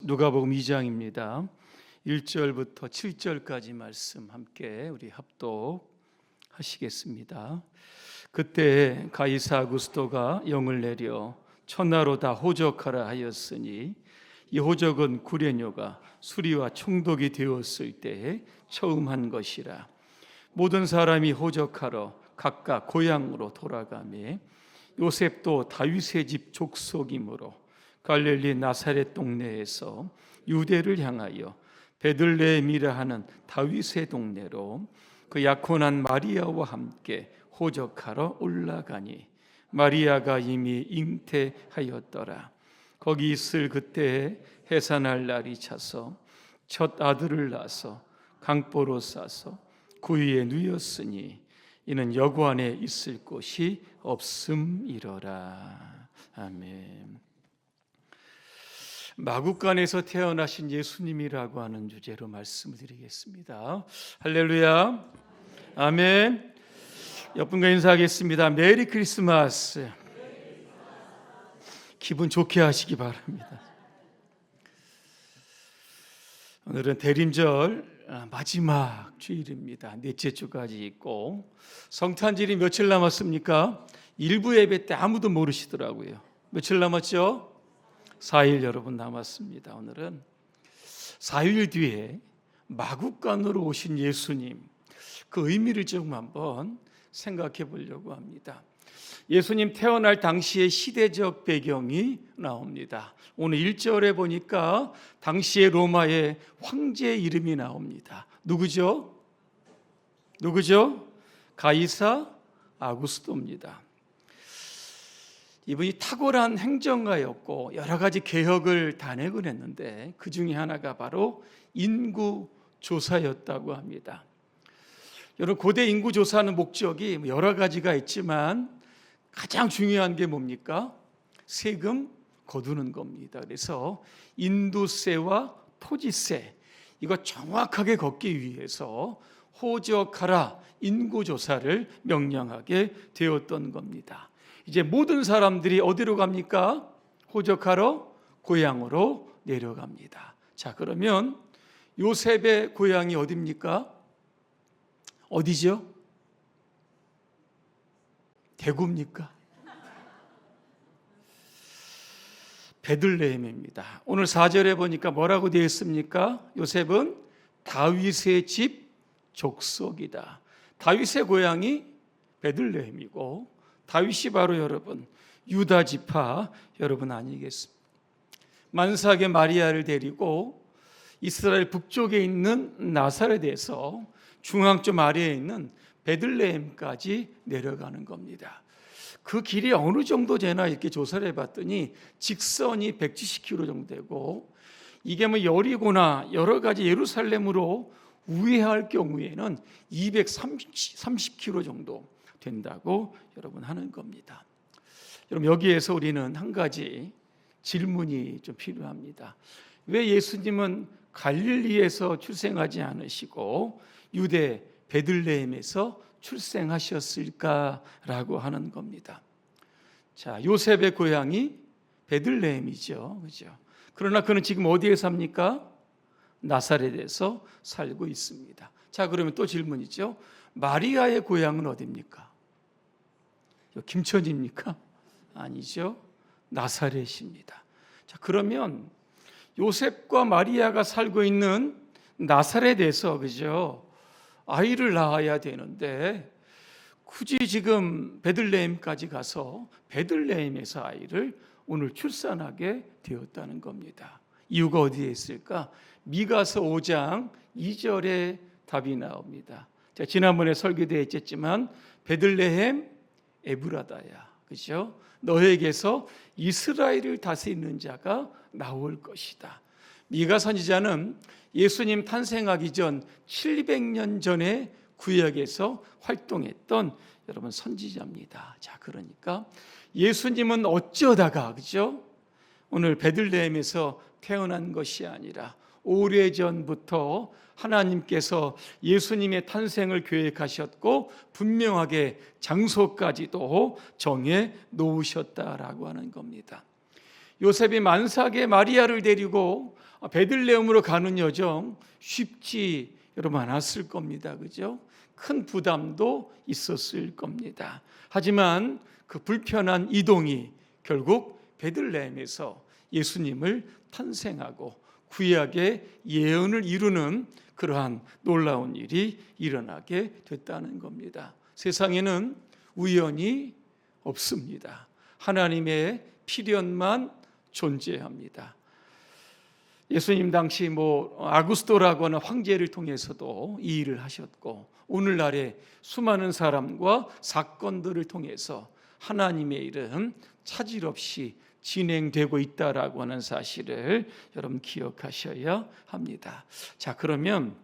누가복음 2장입니다. 1절부터 7절까지 말씀 함께 우리 합독하시겠습니다. 그때 가이사 아구스토가 영을 내려 천하로 다 호적하라 하였으니 이 호적은 구레뇨가 수리와 총독이 되었을 때에 처음 한 것이라. 모든 사람이 호적하러 각각 고향으로 돌아가매 요셉도 다윗의 집 족속이므로 갈릴리 나사렛 동네에서 유대를 향하여 베들레헴이라 하는 다윗의 동네로 그 약혼한 마리아와 함께 호적하러 올라가니 마리아가 이미 잉태하였더라. 거기 있을 그때에 해산할 날이 차서 첫 아들을 낳아서 강보로 싸서 구유에 누였으니 이는 여관에 있을 곳이 없음이러라. 아멘. 마구간에서 태어나신 예수님이라고 하는 주제로 말씀을 드리겠습니다. 할렐루야. 아멘. 옆분과 인사하겠습니다. 메리 크리스마스. 기분 좋게 하시기 바랍니다. 오늘은 대림절 마지막 주일입니다. 넷째 주까지 있고 성탄절이 며칠 남았습니까? 일부 예배 때 아무도 모르시더라고요. 며칠 남았죠? 4일 여러분 남았습니다. 오늘은 4일 뒤에 마구간으로 오신 예수님, 그 의미를 좀 한번 생각해 보려고 합니다. 예수님 태어날 당시의 시대적 배경이 나옵니다. 오늘 1절에 보니까 당시의 로마의 황제의 이름이 나옵니다. 누구죠? 가이사 아구스토입니다. 이분이 탁월한 행정가였고 여러 가지 개혁을 단행을 했는데 그 중에 하나가 바로 인구조사였다고 합니다. 여러분, 고대 인구조사는 목적이 여러 가지가 있지만 가장 중요한 게 뭡니까? 세금 거두는 겁니다. 그래서 인도세와 토지세, 이거 정확하게 걷기 위해서 호적하라, 인구조사를 명령하게 되었던 겁니다. 이제 모든 사람들이 어디로 갑니까? 호적하러 고향으로 내려갑니다. 자, 그러면 요셉의 고향이 어디입니까? 어디죠? 대구입니까? 베들레헴입니다. 오늘 4절에 보니까 뭐라고 되어 있습니까? 요셉은 다윗의 집 족속이다. 다윗의 고향이 베들레헴이고 다윗이 바로 여러분 유다 지파 여러분 아니겠습니까? 만삭의 마리아를 데리고 이스라엘 북쪽에 있는 나사렛에서 중앙점 아래에 있는 베들레헴까지 내려가는 겁니다. 그 길이 어느 정도 되나 이렇게 조사를 해봤더니 직선이 170km 정도 되고 이게 뭐 여리고나 여러 가지 예루살렘으로 우회할 경우에는 230km 정도 된다고 여러분 하는 겁니다. 여러분, 여기에서 우리는 한 가지 질문이 좀 필요합니다. 왜 예수님은 갈릴리에서 출생하지 않으시고 유대 베들레헴에서 출생하셨을까라고 하는 겁니다. 자, 요셉의 고향이 베들레헴이죠. 그죠? 그러나 그는 지금 어디에 삽니까? 나사렛에서 살고 있습니다. 자, 그러면 또 질문이죠. 마리아의 고향은 어디입니까? 김천입니까? 아니죠. 나사렛입니다. 자, 그러면 요셉과 마리아가 살고 있는 나사렛에서 그죠? 아이를 낳아야 되는데 굳이 지금 베들레헴까지 가서 베들레헴에서 아이를 오늘 출산하게 되었다는 겁니다. 이유가 어디에 있을까? 미가서 5장 2절에 답이 나옵니다. 자, 지난번에 설교되어 있었지만 베들레헴 에브라다야, 그렇죠? 너에게서 이스라엘을 다스리는 자가 나올 것이다. 미가 선지자는 예수님 탄생하기 전 700년 전에 구약에서 활동했던 여러분 선지자입니다. 자, 그러니까 예수님은 어쩌다가 그죠? 오늘 베들레헴에서 태어난 것이 아니라 오래전부터 하나님께서 예수님의 탄생을 계획하셨고 분명하게 장소까지도 정해 놓으셨다라고 하는 겁니다. 요셉이 만삭의 마리아를 데리고 베들레헴으로 가는 여정 쉽지 여러분 않았을 겁니다. 그죠? 큰 부담도 있었을 겁니다. 하지만 그 불편한 이동이 결국 베들레헴에서 예수님을 탄생하고 구약의 예언을 이루는 그러한 놀라운 일이 일어나게 됐다는 겁니다. 세상에는 우연이 없습니다. 하나님의 필연만 존재합니다. 예수님 당시 아구스토라고 하는 황제를 통해서도 이 일을 하셨고, 오늘날의 수많은 사람과 사건들을 통해서 하나님의 일은 차질 없이 진행되고 있다라고 하는 사실을 여러분 기억하셔야 합니다. 자, 그러면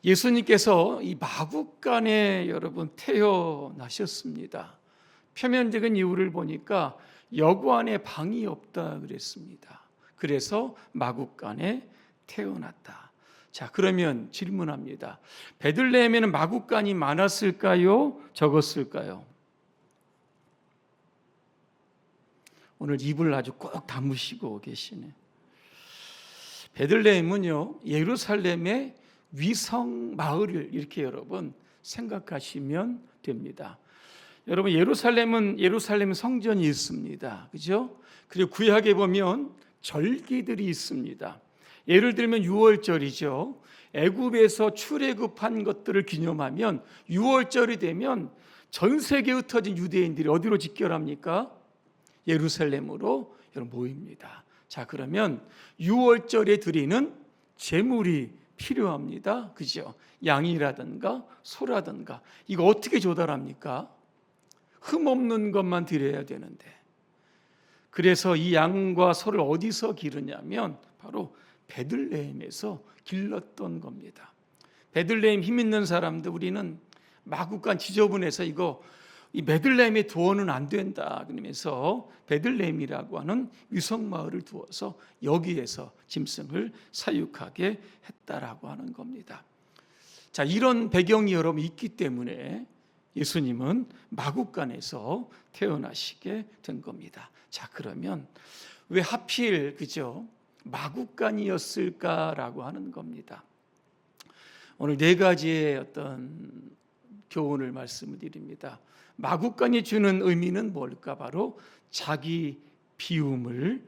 예수님께서 이 마구간에 여러분 태어나셨습니다. 표면적인 이유를 보니까 여관에 방이 없다 그랬습니다. 그래서 마구간에 태어났다. 자, 그러면 질문합니다. 베들레헴에는 마구간이 많았을까요? 적었을까요? 오늘 입을 아주 꼭 다무시고 계시네. 베들레헴은요, 예루살렘의 위성 마을을 이렇게 여러분 생각하시면 됩니다. 여러분, 예루살렘 성전이 있습니다. 그죠? 그리고 구약에 보면 절기들이 있습니다. 예를 들면 유월절이죠. 애굽에서 출애굽한 것들을 기념하면 유월절이 되면 전 세계에 흩어진 유대인들이 어디로 집결합니까? 예루살렘으로 여러분 모입니다. 자, 그러면 유월절에 드리는 제물이 필요합니다. 그죠? 양이라든가 소라든가 이거 어떻게 조달합니까? 흠 없는 것만 드려야 되는데, 그래서 이 양과 소를 어디서 기르냐면 바로 베들레헴에서 길렀던 겁니다. 베들레헴 힘 있는 사람들, 우리는 마구간 지저분해서 이 베들레헴에 두어는 안 된다 그러면서 베들레헴이라고 하는 위성 마을을 두어서 여기에서 짐승을 사육하게 했다라고 하는 겁니다. 자, 이런 배경이 여러분 있기 때문에 예수님은 마구간에서 태어나시게 된 겁니다. 자, 그러면 왜 하필 그죠? 마구간이었을까라고 하는 겁니다. 오늘 네 가지의 어떤 교훈을 말씀을 드립니다. 마구간이 주는 의미는 뭘까? 바로 자기 비움을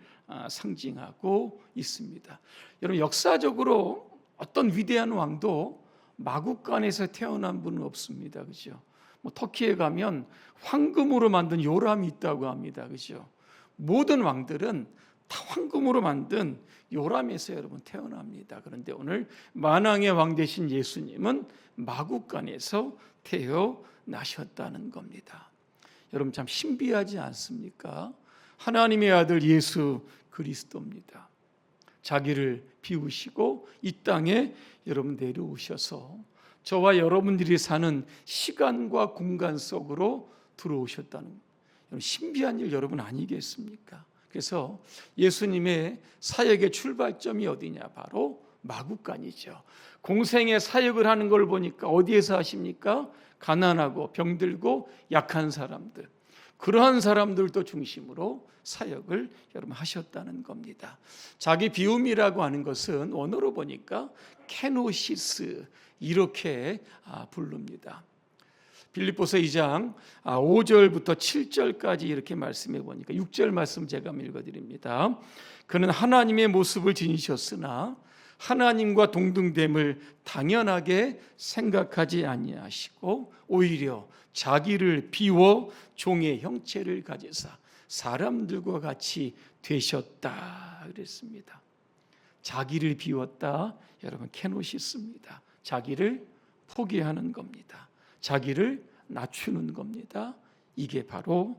상징하고 있습니다. 여러분, 역사적으로 어떤 위대한 왕도 마구간에서 태어난 분은 없습니다. 그죠? 터키에 가면 황금으로 만든 요람이 있다고 합니다. 그죠? 모든 왕들은 다 황금으로 만든 요람에서 여러분 태어납니다. 그런데 오늘 만왕의 왕 되신 예수님은 마구간에서 태어나셨다는 겁니다. 여러분, 참 신비하지 않습니까? 하나님의 아들 예수 그리스도입니다. 자기를 비우시고 이 땅에 여러분 내려오셔서 저와 여러분들이 사는 시간과 공간 속으로 들어오셨다는, 신비한 일 여러분 아니겠습니까? 그래서 예수님의 사역의 출발점이 어디냐? 바로 마구간이죠. 공생의 사역을 하는 걸 보니까 어디에서 하십니까? 가난하고 병들고 약한 사람들, 그러한 사람들도 중심으로 사역을 여러분 하셨다는 겁니다. 자기 비움이라고 하는 것은 원어로 보니까 케노시스 이렇게 부릅니다. 빌립보서 2장 5절부터 7절까지 이렇게 말씀해 보니까 6절 말씀 제가 읽어드립니다. 그는 하나님의 모습을 지니셨으나 하나님과 동등됨을 당연하게 생각하지 아니하시고 오히려 자기를 비워 종의 형체를 가지사 사람들과 같이 되셨다 그랬습니다. 자기를 비웠다, 여러분 케노시스입니다. 자기를 포기하는 겁니다. 자기를 낮추는 겁니다. 이게 바로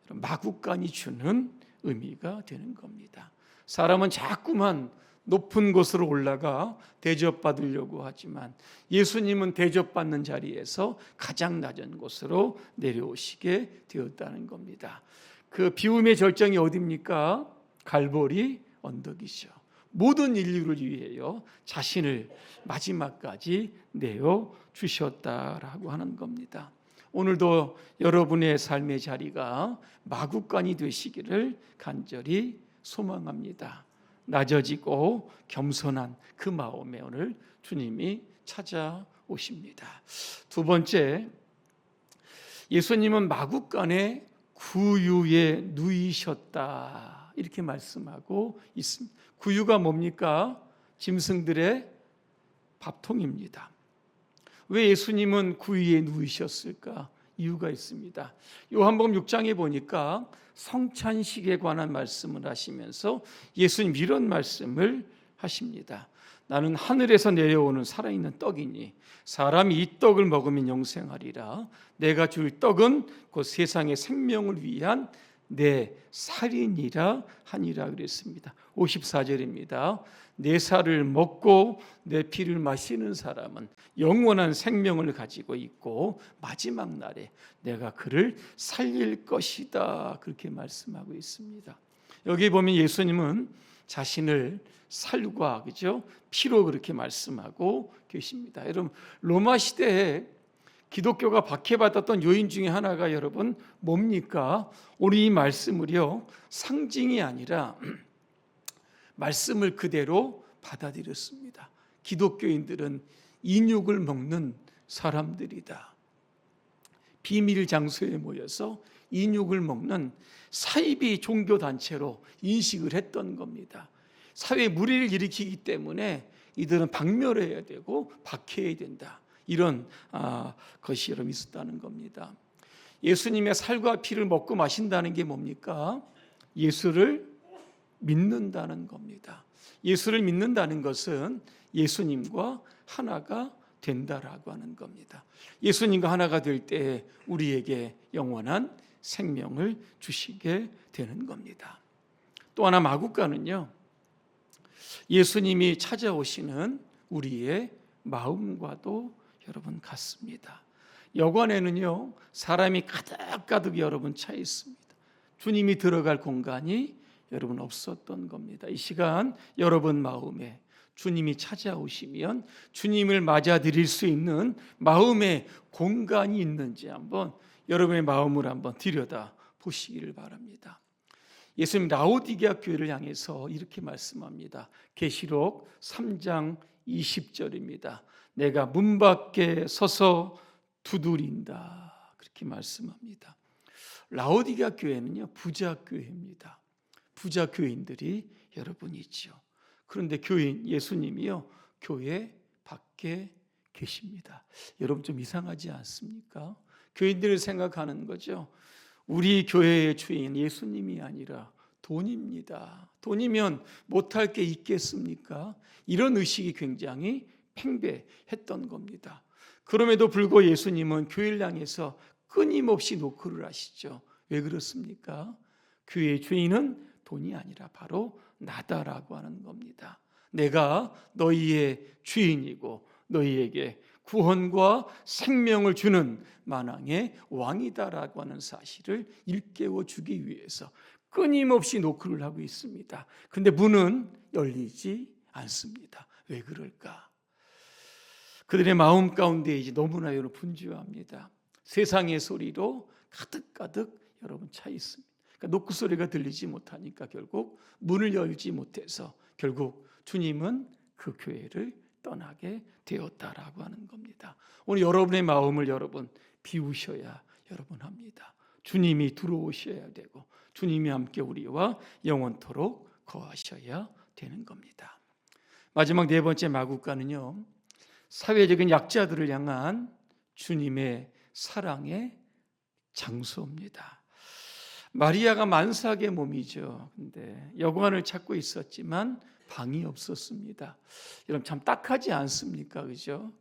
마구간이 주는 의미가 되는 겁니다. 사람은 자꾸만 높은 곳으로 올라가 대접받으려고 하지만 예수님은 대접받는 자리에서 가장 낮은 곳으로 내려오시게 되었다는 겁니다. 그 비움의 절정이 어디입니까? 갈보리 언덕이죠. 모든 인류를 위하여 자신을 마지막까지 내어 주셨다라고 하는 겁니다. 오늘도 여러분의 삶의 자리가 마구간이 되시기를 간절히 소망합니다. 낮아지고 겸손한 그 마음에 오늘 주님이 찾아오십니다. 두 번째, 예수님은 마구간에 구유에 누이셨다 이렇게 말씀하고 있습니다. 구유가 뭡니까? 짐승들의 밥통입니다. 왜 예수님은 구유에 누이셨을까? 이유가 있습니다. 요한복음 6장에 보니까 성찬식에 관한 말씀을 하시면서 예수님 이런 말씀을 하십니다. 나는 하늘에서 내려오는 살아있는 떡이니 사람이 이 떡을 먹으면 영생하리라. 내가 줄 떡은 곧 세상의 생명을 위한 내 살이니라 하니라 그랬습니다. 54절입니다. 내 살을 먹고 내 피를 마시는 사람은 영원한 생명을 가지고 있고 마지막 날에 내가 그를 살릴 것이다. 그렇게 말씀하고 있습니다. 여기 보면 예수님은 자신을 살과 그죠? 피로 그렇게 말씀하고 계십니다. 여러분, 로마 시대에 기독교가 박해받았던 요인 중에 하나가 여러분 뭡니까? 우리 이 말씀을요 상징이 아니라 말씀을 그대로 받아들였습니다. 기독교인들은 인육을 먹는 사람들이다. 비밀 장소에 모여서 인육을 먹는 사이비 종교단체로 인식을 했던 겁니다. 사회에 무리를 일으키기 때문에 이들은 박멸해야 되고 박해해야 된다. 이런 것이 여러분 있었다는 겁니다. 예수님의 살과 피를 먹고 마신다는 게 뭡니까? 예수를 믿는다는 겁니다. 예수를 믿는다는 것은 예수님과 하나가 된다라고 하는 겁니다. 예수님과 하나가 될 때 우리에게 영원한 생명을 주시게 되는 겁니다. 또 하나 마구간은요, 예수님이 찾아오시는 우리의 마음과도 여러분 같습니다. 여관에는요 사람이 가득 여러분 차 있습니다. 주님이 들어갈 공간이 여러분 없었던 겁니다. 이 시간 여러분 마음에 주님이 찾아오시면 주님을 맞아들일 수 있는 마음의 공간이 있는지 한번 여러분의 마음을 한번 들여다 보시기를 바랍니다. 예수님 라오디게아 교회를 향해서 이렇게 말씀합니다. 계시록 3장 20절입니다. 내가 문 밖에 서서 두드린다. 그렇게 말씀합니다. 라오디게아 교회는요 부자 교회입니다. 부자 교인들이 여러분 있죠. 그런데 교인 예수님이요 교회 밖에 계십니다. 여러분 좀 이상하지 않습니까? 교인들을 생각하는 거죠. 우리 교회의 주인 예수님이 아니라 돈입니다. 돈이면 못할 게 있겠습니까? 이런 의식이 굉장히 팽배했던 겁니다. 그럼에도 불구하고 예수님은 교회를 향해서 끊임없이 노크를 하시죠. 왜 그렇습니까? 교회의 주인은 돈이 아니라 바로 나다라고 하는 겁니다. 내가 너희의 주인이고 너희에게 구원과 생명을 주는 만왕의 왕이다라고 하는 사실을 일깨워 주기 위해서 끊임없이 노크를 하고 있습니다. 근데 문은 열리지 않습니다. 왜 그럴까? 그들의 마음 가운데 이제 너무나 여러분 분주합니다. 세상의 소리로 가득 여러분 차 있습니다. 그러니까 노크 소리가 들리지 못하니까 결국 문을 열지 못해서 결국 주님은 그 교회를 떠나게 되었다라고 하는 겁니다. 오늘 여러분의 마음을 여러분 비우셔야 여러분 합니다. 주님이 들어오셔야 되고 주님이 함께 우리와 영원토록 거하셔야 되는 겁니다. 마지막 네 번째 마구간은요 사회적인 약자들을 향한 주님의 사랑의 장소입니다. 마리아가 만삭의 몸이죠. 근데 여관을 찾고 있었지만 방이 없었습니다. 여러분 참 딱하지 않습니까? 그죠?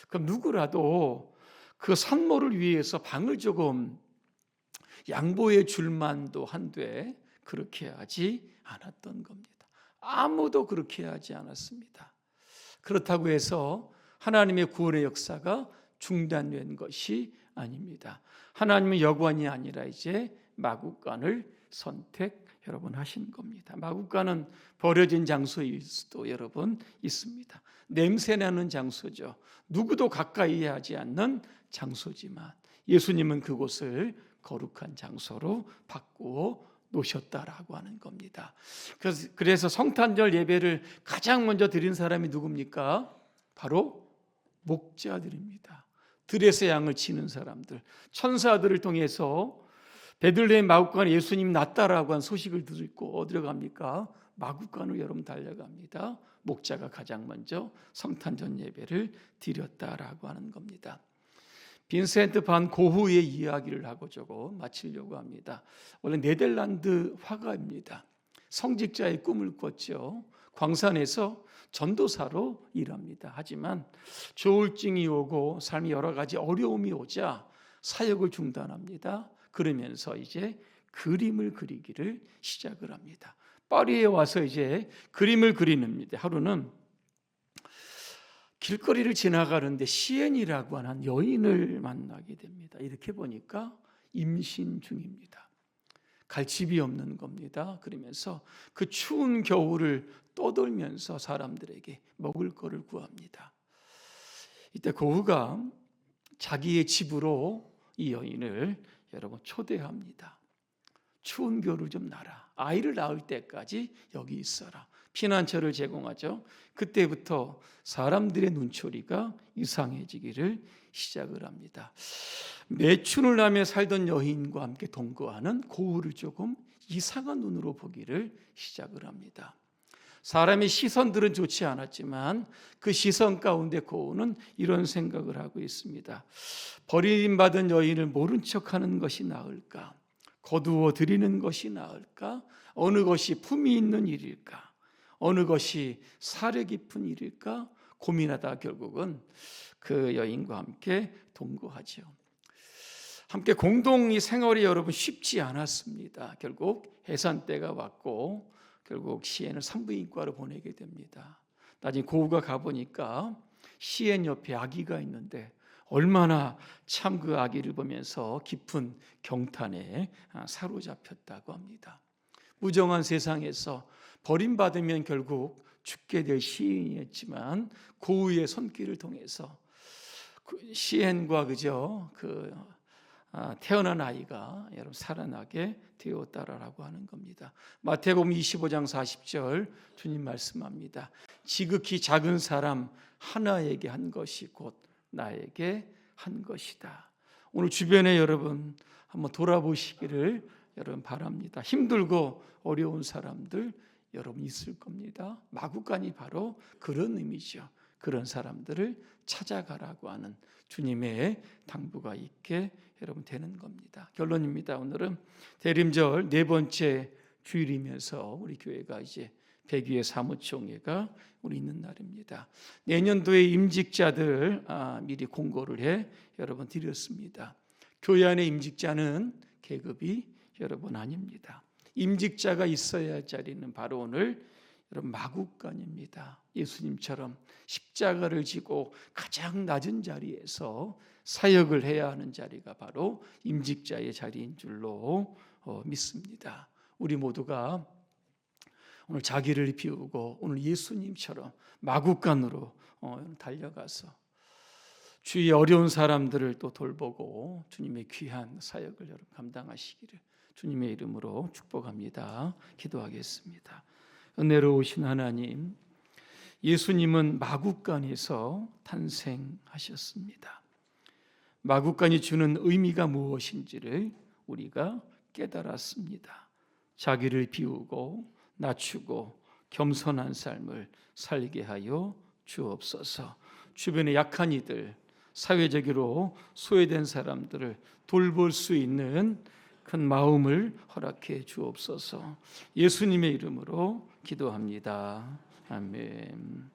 그럼 누구라도 그 산모를 위해서 방을 조금 양보해 줄 만도 한데 그렇게 하지 않았던 겁니다. 아무도 그렇게 하지 않았습니다. 그렇다고 해서 하나님의 구원의 역사가 중단된 것이 아닙니다. 하나님은 여관이 아니라 이제 마구간을 선택 여러분 하신 겁니다. 마구간은 버려진 장소일 수도 여러분 있습니다. 냄새나는 장소죠. 누구도 가까이 하지 않는 장소지만 예수님은 그곳을 거룩한 장소로 바꾸어 놓으셨다라고 하는 겁니다. 그래서 성탄절 예배를 가장 먼저 드린 사람이 누굽니까? 바로 목자들입니다. 들에서 양을 치는 사람들, 천사들을 통해서 베들레헴 마구간에 예수님 났다라고 한 소식을 듣고 어디로 갑니까? 마구간으로 여러분 달려갑니다. 목자가 가장 먼저 성탄절 예배를 드렸다라고 하는 겁니다. 빈센트 반 고흐의 이야기를 하고 조금 마치려고 합니다. 원래 네덜란드 화가입니다. 성직자의 꿈을 꿨죠. 광산에서 전도사로 일합니다. 하지만 조울증이 오고 삶이 여러 가지 어려움이 오자 사역을 중단합니다. 그러면서 이제 그림을 그리기를 시작을 합니다. 파리에 와서 이제 그림을 그리는데 하루는 길거리를 지나가는데 시엔이라고 하는 여인을 만나게 됩니다. 이렇게 보니까 임신 중입니다. 갈 집이 없는 겁니다. 그러면서 그 추운 겨울을 떠돌면서 사람들에게 먹을 거를 구합니다. 이때 고흐가 자기의 집으로 이 여인을 여러분 초대합니다. 추운 겨울을 좀 나라. 아이를 낳을 때까지 여기 있어라. 피난처를 제공하죠. 그때부터 사람들의 눈초리가 이상해지기를 시작을 합니다. 매춘을 하며 살던 여인과 함께 동거하는 고흐를 조금 이상한 눈으로 보기를 시작을 합니다. 사람의 시선들은 좋지 않았지만 그 시선 가운데 고흐는 이런 생각을 하고 있습니다. 버림받은 여인을 모른 척하는 것이 나을까? 거두어 드리는 것이 나을까? 어느 것이 품이 있는 일일까? 어느 것이 사려 깊은 일일까? 고민하다 결국은 그 여인과 함께 동거하죠. 함께 공동이 생활이 여러분 쉽지 않았습니다. 결국 해산 때가 왔고 결국 시엔을 산부인과로 보내게 됩니다. 나중에 고흐가 가보니까 시엔 옆에 아기가 있는데 얼마나 참 그 아기를 보면서 깊은 경탄에 사로잡혔다고 합니다. 무정한 세상에서 버림받으면 결국 죽게 될 시인이었지만 고흐의 손길을 통해서 시엔과 태어난 아이가 여러분 살아나게 되었다라고 하는 겁니다. 마태복음 25장 40절 주님 말씀합니다. 지극히 작은 사람 하나에게 한 것이 곧 나에게 한 것이다. 오늘 주변에 여러분 한번 돌아보시기를 여러분 바랍니다. 힘들고 어려운 사람들 여러분 있을 겁니다. 마구간이 바로 그런 의미죠. 그런 사람들을 찾아가라고 하는 주님의 당부가 있게 여러분 되는 겁니다. 결론입니다. 오늘은 대림절 네 번째 주일이면서 우리 교회가 이제 100위의 사무총회가 우리 있는 날입니다. 내년도에 임직자들 미리 공고를 해 여러분 드렸습니다. 교회 안에 임직자는 계급이 여러분 아닙니다. 임직자가 있어야 할 자리는 바로 오늘 여러분 마구간입니다. 예수님처럼 십자가를 지고 가장 낮은 자리에서 사역을 해야 하는 자리가 바로 임직자의 자리인 줄로 믿습니다. 우리 모두가 오늘 자기를 비우고 오늘 예수님처럼 마구간으로 달려가서 주위의 어려운 사람들을 또 돌보고 주님의 귀한 사역을 여러분 감당하시기를 주님의 이름으로 축복합니다. 기도하겠습니다. 은혜로우신 하나님, 예수님은 마구간에서 탄생하셨습니다. 마구간이 주는 의미가 무엇인지를 우리가 깨달았습니다. 자기를 비우고 낮추고 겸손한 삶을 살게 하여 주옵소서. 주변의 약한 이들, 사회적으로 소외된 사람들을 돌볼 수 있는 큰 마음을 허락해 주옵소서. 예수님의 이름으로 기도합니다. 아멘.